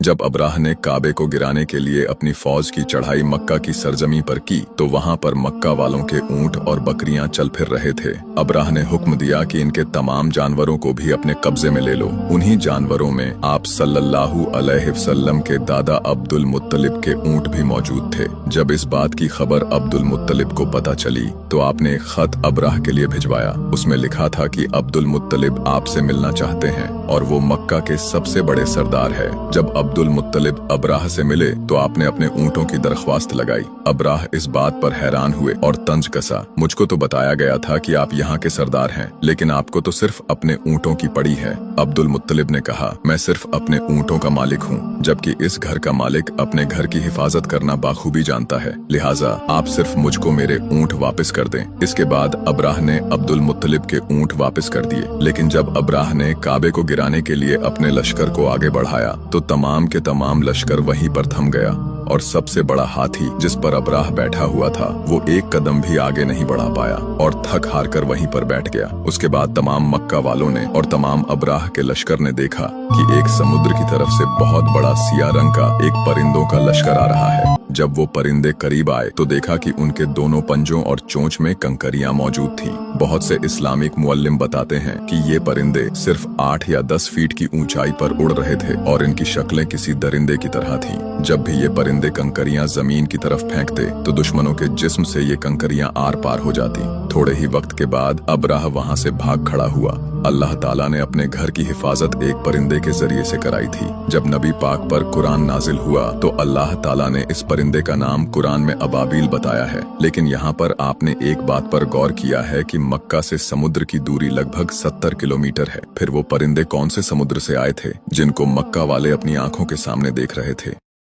जब अब्राह ने काबे को गिराने के लिए अपनी फौज की चढ़ाई मक्का की सरजमी पर की तो वहां पर मक्का वालों के ऊंट और बकरियां चल फिर रहे थे। अब्राह ने हुक्म दिया कि इनके तमाम जानवरों को भी अपने कब्जे में ले लो। उन्हीं जानवरों में आप सल्लल्लाहु अलैहि वसल्लम के दादा अब्दुल मुत्तलिब के ऊंट भी मौजूद थे। जब इस बात की खबर अब्दुल मुत्तलिब को पता चली तो आपने एक खत अब्राह के लिए भिजवाया। उसमें लिखा था कि अब्दुल मुत्तलिब आपसे मिलना चाहते हैं और वो मक्का के सबसे बड़े सरदार है। जब अब्दुल मुत्तलिब अब्राह से मिले तो आपने अपने ऊंटों की दरख्वास्त लगाई। अब्राह इस बात पर हैरान हुए और तंज कसा, मुझको तो बताया गया था कि आप यहाँ के सरदार हैं, लेकिन आपको तो सिर्फ अपने ऊंटों की पड़ी है। अब्दुल मुत्तलिब ने कहा, मैं सिर्फ अपने ऊंटों का मालिक हूँ, जबकि इस घर का मालिक अपने घर की हिफाजत करना बाखूबी जानता है, लिहाजा आप सिर्फ मुझको मेरे ऊंट वापस कर दें। इसके बाद अब्राह ने अब्दुल मुत्तलिब के ऊंट वापस कर दिए। लेकिन जब अब्राह ने काबे को गिराने के लिए अपने लश्कर को आगे बढ़ाया तो तमाम के तमाम लश्कर वहीं पर थम गया और सबसे बड़ा हाथी जिस पर अब्राह बैठा हुआ था वो एक कदम भी आगे नहीं बढ़ा पाया और थक हार कर वहीं पर बैठ गया। उसके बाद तमाम मक्का वालों ने और तमाम अब्राह के लश्कर ने देखा कि एक समुद्र की तरफ से बहुत बड़ा सिया रंग का एक परिंदों का लश्कर आ रहा है। जब वो परिंदे करीब आए तो देखा कि उनके दोनों पंजों और चोंच में कंकरियां मौजूद थी। बहुत से इस्लामिक मुअल्लिम बताते हैं कि ये परिंदे सिर्फ 8 या 10 फीट की ऊंचाई पर उड़ रहे थे और इनकी शक्लें किसी दरिंदे की तरह थीं। जब भी ये परिंदे कंकरियां जमीन की तरफ फेंकते तो दुश्मनों के जिस्म से ये कंकरियां आर पार हो जाती। थोड़े ही वक्त के बाद अब्राह वहां से भाग खड़ा हुआ। अल्लाह ताला ने अपने घर की हिफाजत एक परिंदे के जरिए से कराई थी। जब नबी पाक पर कुरान नाजिल हुआ तो अल्लाह ताला ने इस परिंदे का नाम कुरान में अबाबील बताया है। लेकिन यहाँ पर आपने एक बात पर गौर किया है कि मक्का से समुद्र की दूरी लगभग 70 किलोमीटर है। फिर वो परिंदे कौन से समुद्र से आए थे जिनको मक्का वाले अपनी आंखों के सामने देख रहे थे?